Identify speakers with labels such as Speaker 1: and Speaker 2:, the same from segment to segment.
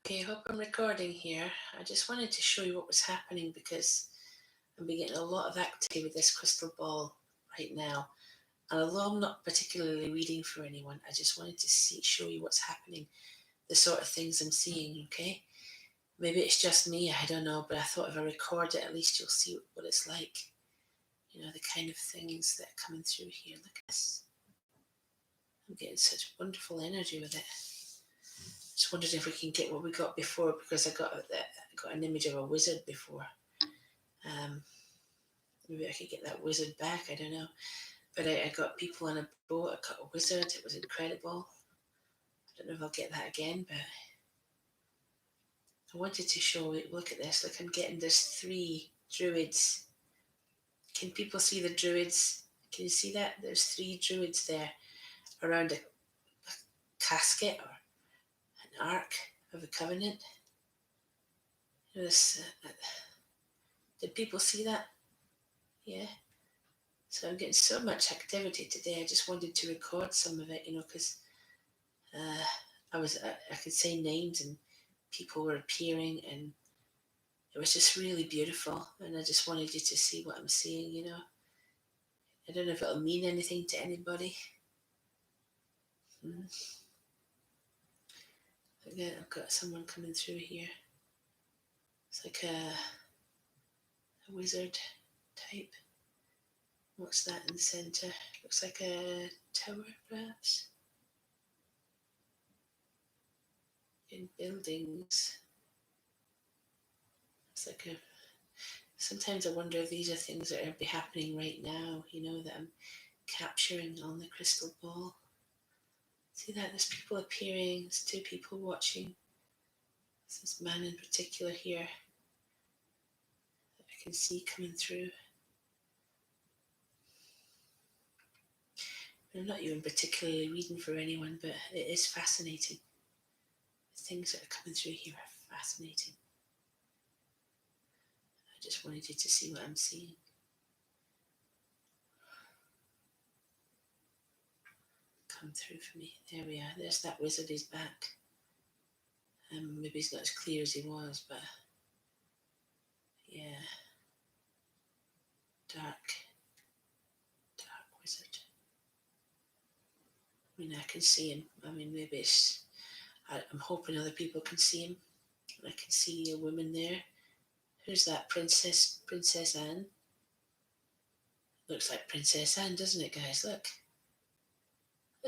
Speaker 1: Okay, hope I'm recording here. I just wanted to show you what was happening because I'm getting a lot of activity with this crystal ball right now. And although I'm not particularly reading for anyone, I just wanted to show you what's happening, the sort of things I'm seeing, okay? Maybe it's just me, I don't know, but I thought if I record it, at least you'll see what it's like. You know, the kind of things that are coming through here. Look at this. I'm getting such wonderful energy with it. Just wondered if we can get what we got before because I got an image of a wizard before. Um, Maybe I could get that wizard back. I don't know. But I got people on a boat. I got a wizard. It was incredible. I don't know if I'll get that again, but I wanted to show it. Look at this. Look, I'm getting there's 3 druids. Can people see the druids? Can you see that? There's 3 druids there around a casket or an ark of a covenant. This, did people see that? Yeah. So I'm getting so much activity today. I just wanted to record some of it, because I could say names and people were appearing, and it was just really beautiful. And I just wanted you to see what I'm seeing. I don't know if it'll mean anything to anybody. Again, I've got someone coming through here. It's like a wizard type. What's that in the center? Looks like a tower, perhaps. In buildings. It's like a. Sometimes I wonder if these are things that are happening right now, that I'm capturing on the crystal ball. See that? There's people appearing, there's 2 people watching. There's this man in particular here that I can see coming through. I'm not even particularly reading for anyone, but it is fascinating. The things that are coming through here are fascinating. I just wanted you to see what I'm seeing. Come through for me. There we are. There's that wizard. He's back. Maybe he's not as clear as he was, but yeah. Dark wizard. I mean, I can see him. I mean, maybe I'm hoping other people can see him. I can see a woman there. Who's that? Princess Anne? Looks like Princess Anne, doesn't it, guys? Look,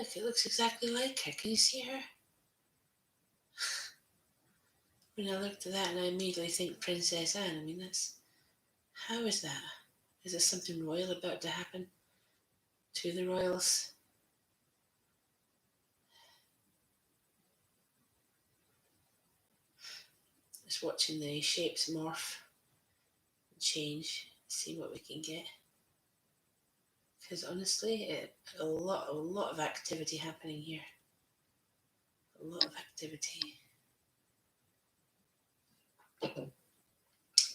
Speaker 1: it looks exactly like her. Can you see her? When I looked at that and I immediately think Princess Anne. I mean, how is that? Is there something royal about to happen to the royals? Just watching the shapes morph and change, see what we can get. Because honestly, a lot of activity happening here. A lot of activity.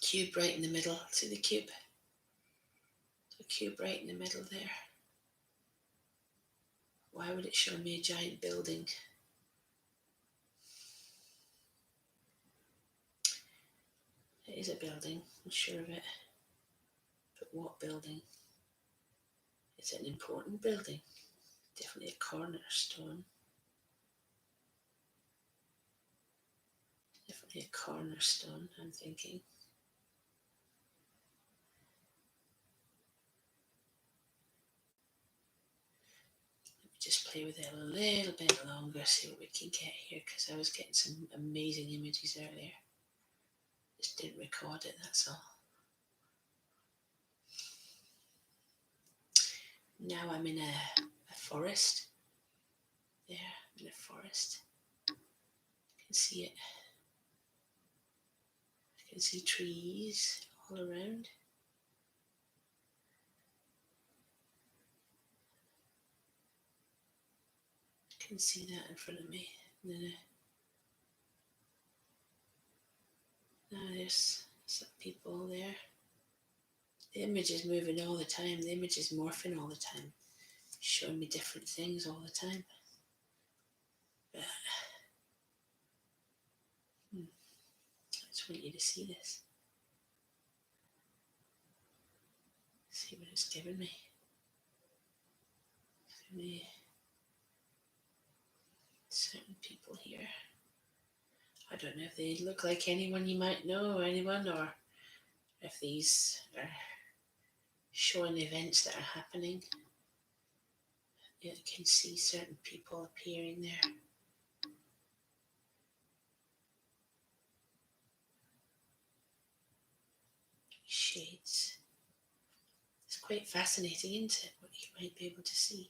Speaker 1: Cube right in the middle. See the cube? The cube right in the middle there. Why would it show me a giant building? It is a building, I'm sure of it. But what building? It's an important building. Definitely a cornerstone. Definitely a cornerstone, I'm thinking. Just play with it a little bit longer, see what we can get here, because I was getting some amazing images earlier. Just didn't record it, that's all. Now I'm in a forest. There, I'm in a forest. I can see it. I can see trees all around. I can see that in front of me. And then now there's some people there. The image is moving all the time. The image is morphing all the time, showing me different things all the time. But, just want you to see this. See what it's given me. For me, certain people here. I don't know if they look like anyone you might know or anyone, or if these are showing events that are happening. You can see certain people appearing there. Shades. It's quite fascinating, isn't it, what you might be able to see.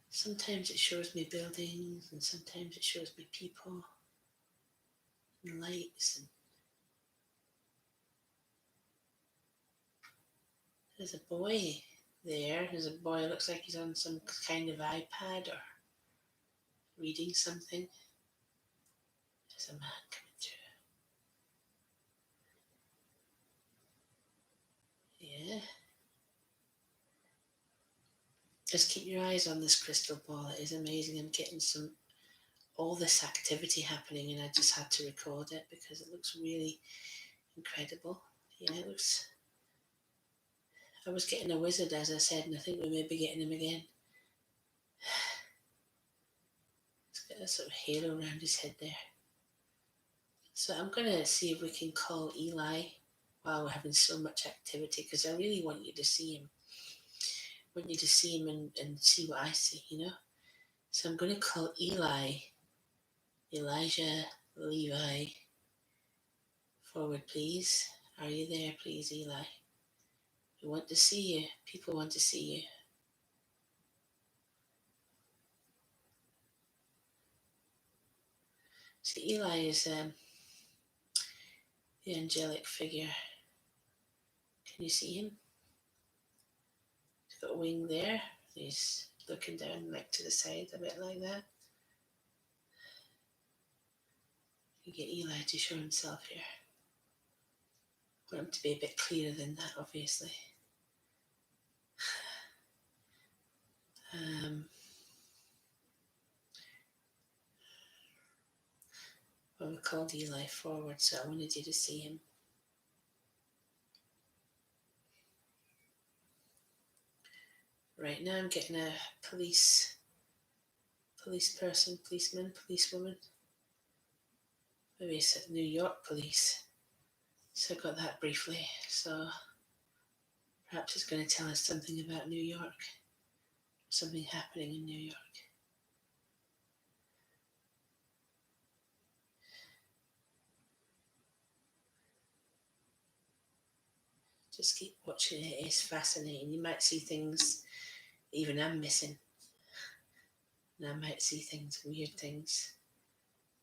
Speaker 1: Sometimes it shows me buildings, and sometimes it shows me people and lights. And there's a boy there. There's a boy, looks like he's on some kind of iPad or reading something. There's a man coming through. Yeah. Just keep your eyes on this crystal ball. It is amazing. I'm getting all this activity happening, and I just had to record it because it looks really incredible. Yeah, it looks. I was getting a wizard, as I said, and I think we may be getting him again. He's got a sort of halo around his head there. So I'm going to see if we can call Eli while we're having so much activity, because I really want you to see him. I want you to see him and see what I see, you know. So I'm going to call Eli, Elijah, Levi. Forward, please. Are you there, please, Eli? We want to see you. People want to see you. So Eli is the angelic figure. Can you see him? He's got a wing there. He's looking down like to the side, a bit like that. You get Eli to show himself here. I want him to be a bit clearer than that, obviously. Well, we called Eli forward, so I wanted you to see him. Right now I'm getting a policeman, policewoman. Maybe it's New York police. So I got that briefly. So perhaps it's going to tell us something about New York. Something happening in New York. Just keep watching it. It's fascinating. You might see things even I'm missing. And I might see things, weird things.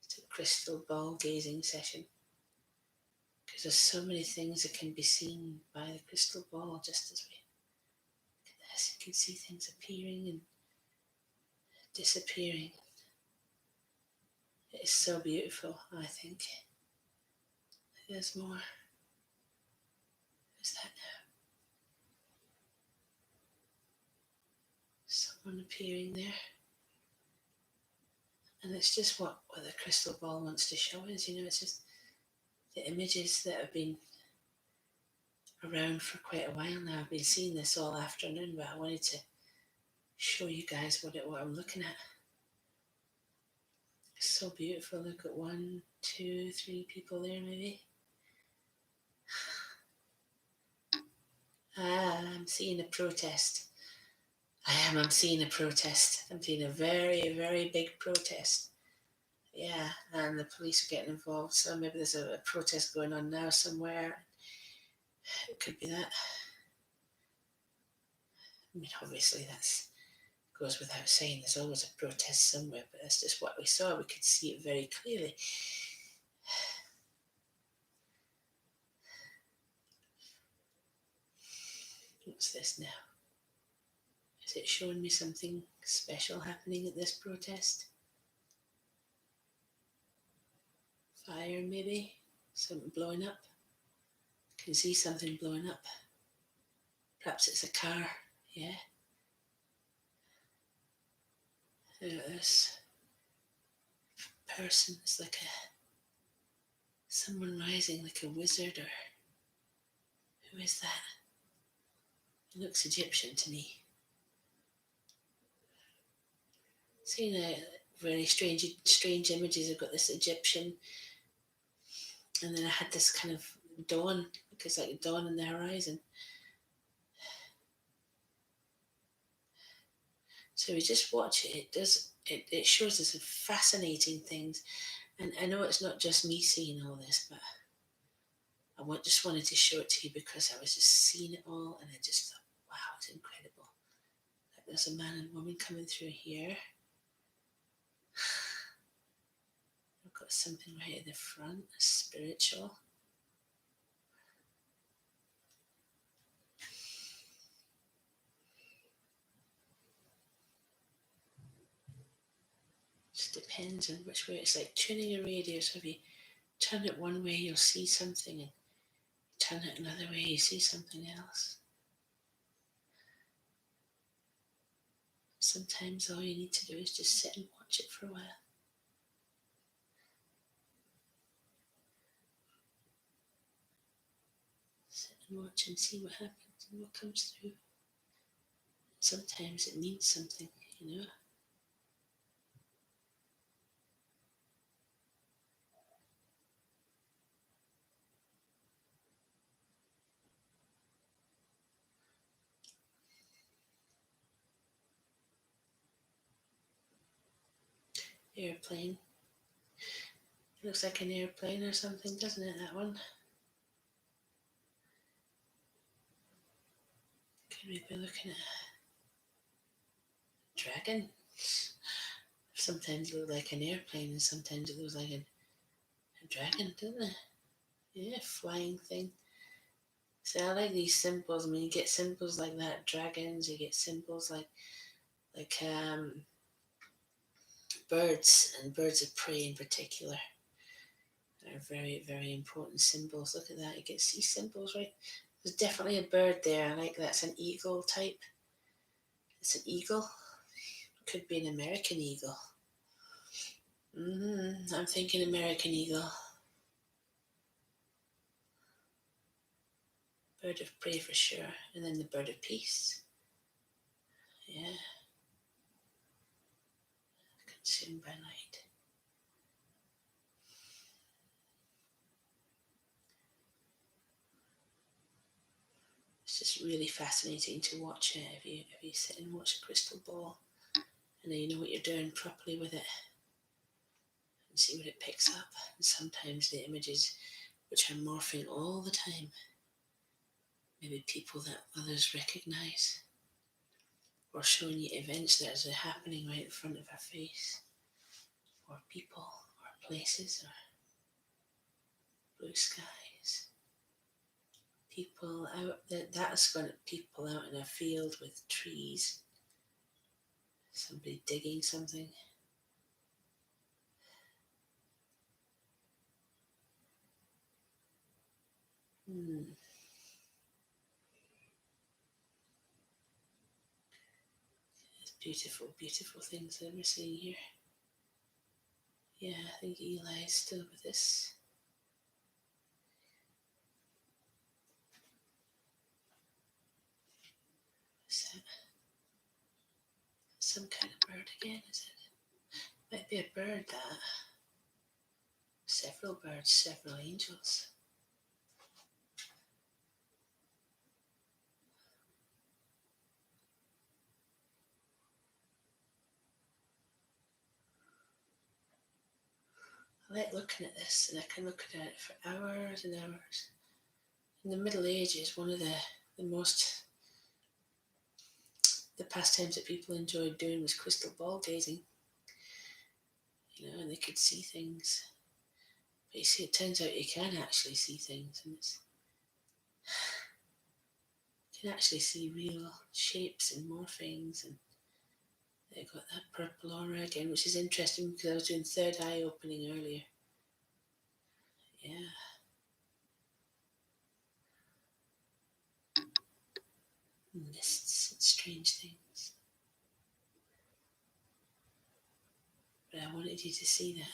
Speaker 1: It's a crystal ball gazing session. Because there's so many things that can be seen by the crystal ball, just as we look at this. You can see things appearing and disappearing. It is so beautiful, I think. There's more. Who's that now? Someone appearing there. And it's just what the crystal ball wants to show us, you know, it's just the images that have been around for quite a while now. I've been seeing this all afternoon, but I wanted to show you guys what I'm looking at. It's so beautiful. Look at 1, 2, 3 people there, maybe. I'm seeing a protest. I'm seeing a protest. I'm seeing a very, very big protest. Yeah, and the police are getting involved. So maybe there's a protest going on now somewhere. It could be that. I mean, obviously that goes without saying. There's always a protest somewhere, but that's just what we saw. We could see it very clearly. What's this now? Is it showing me something special happening at this protest? Fire, maybe? Something blowing up? I can see something blowing up. Perhaps it's a car, yeah? This person is like someone rising like a wizard, or who is that? It looks Egyptian to me. Seeing very strange images. I've got this Egyptian, and then I had this kind of dawn, because like dawn in the horizon. So we just watch it. It shows us fascinating things, and I know it's not just me seeing all this, but just wanted to show it to you because I was just seeing it all, and I just thought, wow, it's incredible. Like there's a man and woman coming through here. I've got something right at the front, spiritual. Just depends on which way. It's like tuning a radio. So if you turn it one way, you'll see something, and turn it another way, you see something else. Sometimes all you need to do is just sit and watch it for a while. Sit and watch and see what happens and what comes through. Sometimes it means something, you know. Airplane. It looks like an airplane or something, doesn't it, that one? Could we be looking at a dragon? Sometimes it looks like an airplane, and sometimes it looks like a dragon, doesn't it? Yeah, flying thing. So I like these symbols. I mean, you get symbols like that, dragons. You get symbols like birds, and birds of prey in particular are very, very important symbols. Look at that. You get sea symbols, right? There's definitely a bird there. I like that. It's an eagle type. It's an eagle. Could be an American eagle. I'm thinking American eagle. Bird of prey for sure. And then the bird of peace. Yeah. Consumed by light. It's just really fascinating to watch it if you sit and watch a crystal ball, and then you know what you're doing properly with it, and see what it picks up. And sometimes the images, which are morphing all the time, maybe people that others recognize, or showing you events that are happening right in front of our face, or people, or places, or blue skies. People out that's going to people out in a field with trees. Somebody digging something. It's beautiful, beautiful things that we're seeing here. Yeah, I think Eli is still with us. Is that some kind of bird again, is it? Might be a bird that. Several birds, several angels. I like looking at this, and I can look at it for hours and hours. In the Middle Ages, one of the pastimes that people enjoyed doing was crystal ball gazing. You know, and they could see things. But you see, it turns out you can actually see things, and you can actually see real shapes and morphings, and they got that purple aura again, which is interesting because I was doing third eye opening earlier. Yeah. Mists and strange things. wanted you to see that,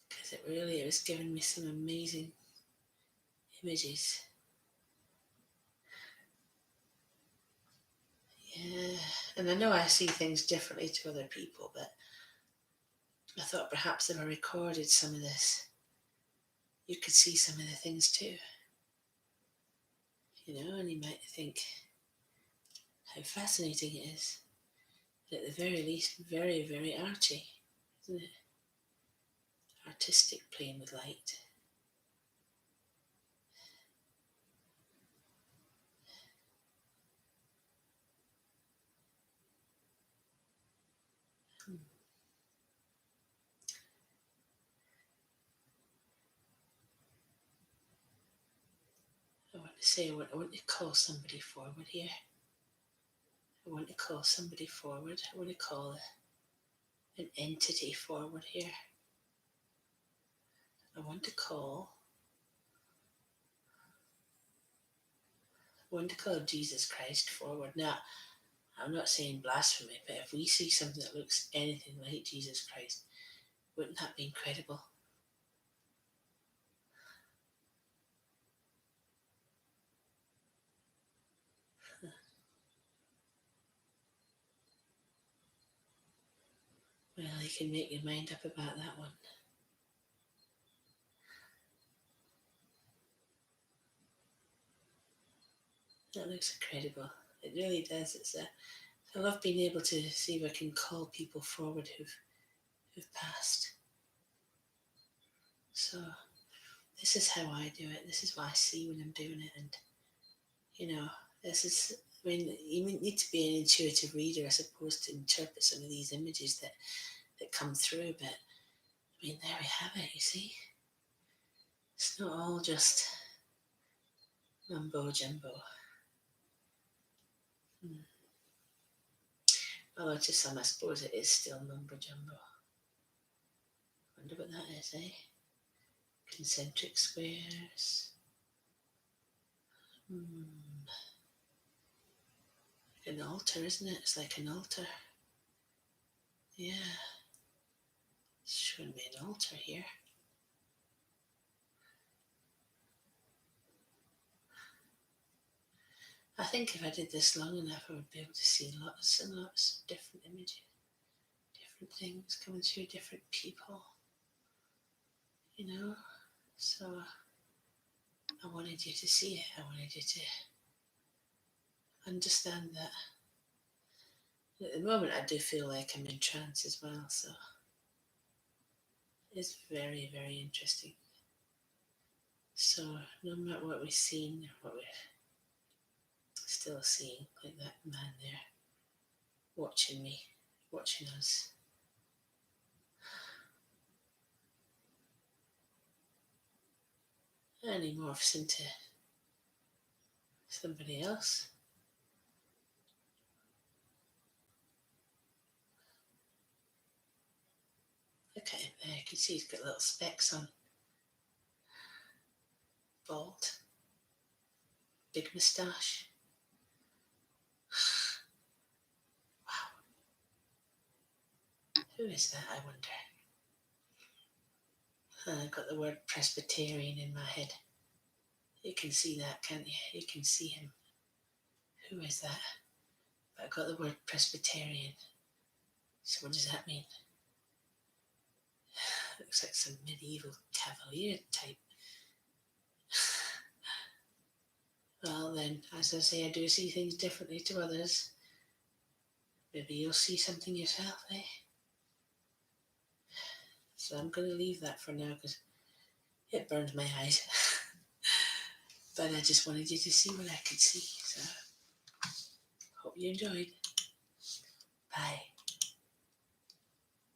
Speaker 1: because it was giving me some amazing images. Yeah, and I know I see things differently to other people, but I thought perhaps if I recorded some of this, you could see some of the things too, and you might think how fascinating it is. But at the very least, very, very arty, isn't it? Artistic playing with light. I want to say, I want to call somebody forward here. I want to call somebody forward. I want to call an entity forward here. I want to call Jesus Christ forward. Now, I'm not saying blasphemy, but if we see something that looks anything like Jesus Christ, wouldn't that be incredible? Well, you can make your mind up about that one. That looks incredible. It really does. I love being able to see if I can call people forward who've passed. So this is how I do it. This is what I see when I'm doing it, and this is. I mean, you need to be an intuitive reader, I suppose, to interpret some of these images that come through. But I mean, there we have it. You see, it's not all just mumbo jumbo. Although to some, I suppose it is still mumbo jumbo. Wonder what that is, eh? Concentric squares. An altar, isn't it? It's like an altar. Yeah. It's showing me an altar here. I think if I did this long enough, I would be able to see lots and lots of different images, different things coming through, different people, So I wanted you to see it. I wanted you to understand that. At the moment, I do feel like I'm in trance as well, so it's very, very interesting. So no matter what we've seen, or what we're still seeing, like that man there, watching me, watching us. And he morphs into somebody else. Okay, there you can see he's got little specks on. Bald. Big moustache. Wow. Who is that, I wonder? I've got the word Presbyterian in my head. You can see that, can't you? You can see him. Who is that? But I've got the word Presbyterian. So what does that mean? Looks like some medieval cavalier type. Well then, as I say, I do see things differently to others. Maybe you'll see something yourself, eh? So I'm going to leave that for now because it burned my eyes. But I just wanted you to see what I could see. So hope you enjoyed. Bye.